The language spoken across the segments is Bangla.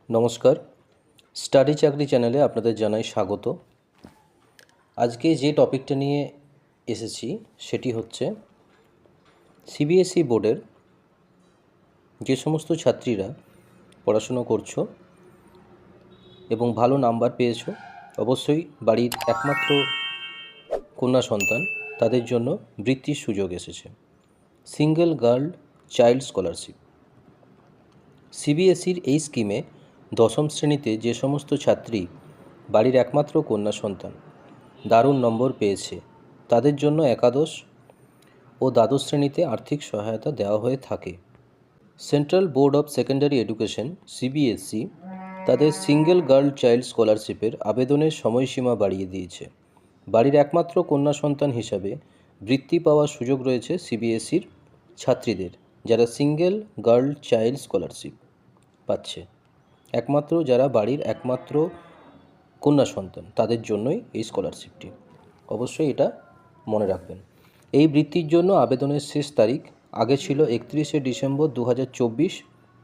নমস্কার, স্টাডি চাকরি চ্যানেলে আপনাদের জানাই স্বাগত। আজকে যে টপিকটা নিয়ে এসেছি সেটি হচ্ছে সিবিএসই বোর্ডের যে সমস্ত ছাত্রীরা পড়াশুনো করছো এবং ভালো নাম্বার পেয়েছো, অবশ্যই বাড়ির একমাত্র কন্যা সন্তান, তাদের জন্য বৃত্তির সুযোগ এসেছে। Single girl child scholarship. সিবিএসইর এই স্কিমে দশম শ্রেণীতে যে সমস্ত ছাত্রী বাড়ির একমাত্র কন্যা সন্তান দারুণ নম্বর পেয়েছে, তাদের জন্য একাদশ ও দ্বাদশ শ্রেণীতে আর্থিক সহায়তা দেওয়া হয়ে থাকে। Central board of secondary education CBSE তাদের সিঙ্গেল গার্ল চাইল্ড স্কলারশিপের আবেদনের সময়সীমা বাড়িয়ে দিয়েছে। বাড়ির একমাত্র কন্যা সন্তান হিসাবে বৃত্তি পাওয়ার সুযোগ রয়েছে সিবিএসইর ছাত্রীদের, যারা সিঙ্গেল গার্ল চাইল্ড স্কলারশিপ পাচ্ছে। একমাত্র যারা বাড়ির একমাত্র কন্যা সন্তান, তাদের জন্যই এই স্কলারশিপটি। অবশ্যই এটা মনে রাখবেন। এই বৃত্তির জন্য আবেদনের শেষ তারিখ আগে ছিল 31শে ডিসেম্বর 2024,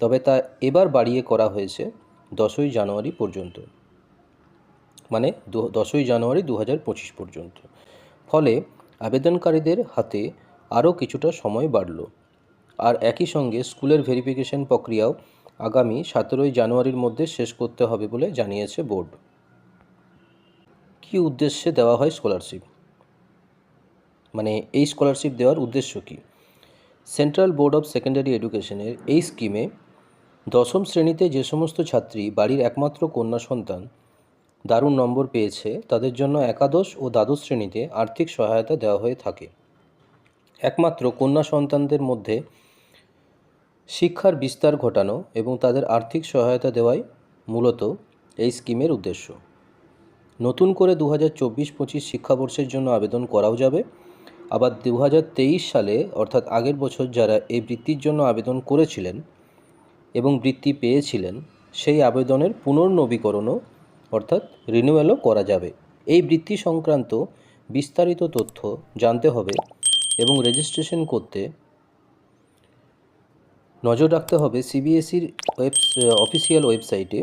তবে তা এবার বাড়িয়ে করা হয়েছে 10ই জানুয়ারি পর্যন্ত, মানে 10ই জানুয়ারি 2025 পর্যন্ত। ফলে আবেদনকারীদের হাতে আরও কিছুটা সময় বাড়ল। আর একই সঙ্গে স্কুলের ভেরিফিকেশন প্রক্রিয়াও আগামী 17ই জানুয়ারির মধ্যে শেষ করতে হবে বলে জানিয়েছে বোর্ড। কী উদ্দেশ্যে দেওয়া হয় স্কলারশিপ, মানে এই স্কলারশিপ দেওয়ার উদ্দেশ্য কী? সেন্ট্রাল বোর্ড অফ সেকেন্ডারি এডুকেশনের এই স্কিমে দশম শ্রেণীতে যে সমস্ত ছাত্রী বাড়ির একমাত্র কন্যা সন্তান দারুণ নম্বর পেয়েছে, তাদের জন্য একাদশ ও দ্বাদশ শ্রেণীতে আর্থিক সহায়তা দেওয়া হয়ে থাকে। একমাত্র কন্যা সন্তানদের মধ্যে শিক্ষার বিস্তার ঘটানো এবং তাদের আর্থিক সহায়তা দেওয়াই মূলত এই স্কিমের উদ্দেশ্য। নতুন করে 2024-25 শিক্ষাবর্ষের জন্য আবেদন করাও যাবে। আবার 2023 সালে অর্থাৎ আগের বছর যারা এই বৃত্তির জন্য আবেদন করেছিলেন এবং বৃত্তি পেয়েছিলেন, সেই আবেদনের পুনর্নবীকরণও অর্থাৎ রিনিউয়ালও করা যাবে। এই বৃত্তি সংক্রান্ত বিস্তারিত তথ্য জানতে হবে এবং রেজিস্ট্রেশন করতে নজর রাখতে হবে সিবিএসইর অফিসিয়াল ওয়েবসাইটে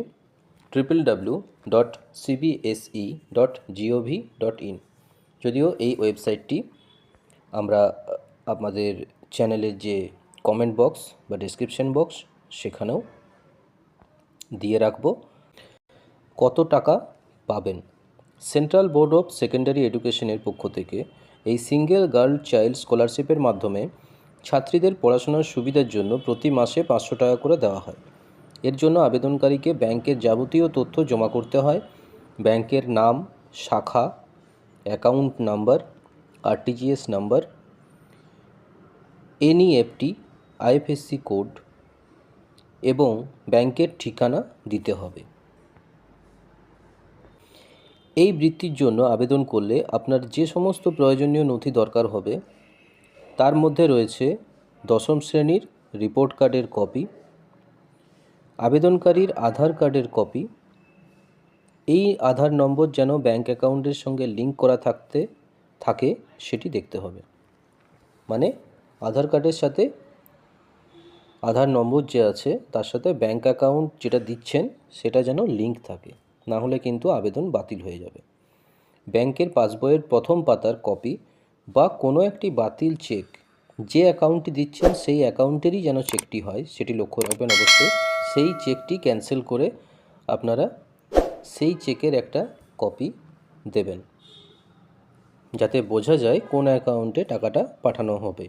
www.cbse.gov.in। যদিও এই ওয়েবসাইটটি আমরা আমাদের চ্যানেলের যে কমেন্ট বক্স বা ডেসক্রিপশন বক্স সেখানেও দিয়ে রাখব। কত টাকা পাবেন? সেন্ট্রাল বোর্ড অফ সেকেন্ডারি এডুকেশনের পক্ষ থেকে এই সিঙ্গেল গার্ল চাইল্ড স্কলারশিপের মাধ্যমে ছাত্রীদের পড়াশোনার সুবিধার জন্য প্রতি মাসে 500 টাকা করে দেওয়া হয়। এর জন্য আবেদনকারীকে ব্যাংকের যাবতীয় তথ্য জমা করতে হয়। ব্যাংকের নাম, শাখা, account number, RTGS number, NEFT, IFSC code এবং ব্যাংকের ঠিকানা দিতে হবে। এই বৃত্তির জন্য আবেদন করলে আপনার যে সমস্ত প্রয়োজনীয় নথি দরকার হবে, তার মধ্যে রয়েছে দশম শ্রেণীর রিপোর্ট কার্ডের কপি, আবেদনকারীর আধার কার্ডের কপি। এই আধার নম্বর যেন ব্যাংক অ্যাকাউন্টের সঙ্গে লিঙ্ক করা থাকে সেটি দেখতে হবে। মানে আধার কার্ডের সাথে আধার নম্বর যে আছে তার সাথে ব্যাংক অ্যাকাউন্ট যেটা দিচ্ছেন সেটা যেন লিঙ্ক থাকে, না হলে কিন্তু আবেদন বাতিল হয়ে যাবে। ব্যাংকের পাসবইয়ের প্রথম পাতার কপি বা কোনো একটি বাতিল চেক, যে অ্যাকাউন্টটি দিচ্ছেন সেই অ্যাকাউন্টেরই যেন চেকটি হয় সেটি লক্ষ্য রাখবেন অবশ্যই। সেই চেকটি ক্যান্সেল করে আপনারা সেই চেকের একটা কপি দেবেন, যাতে বোঝা যায় কোন অ্যাকাউন্টে টাকাটা পাঠানো হবে।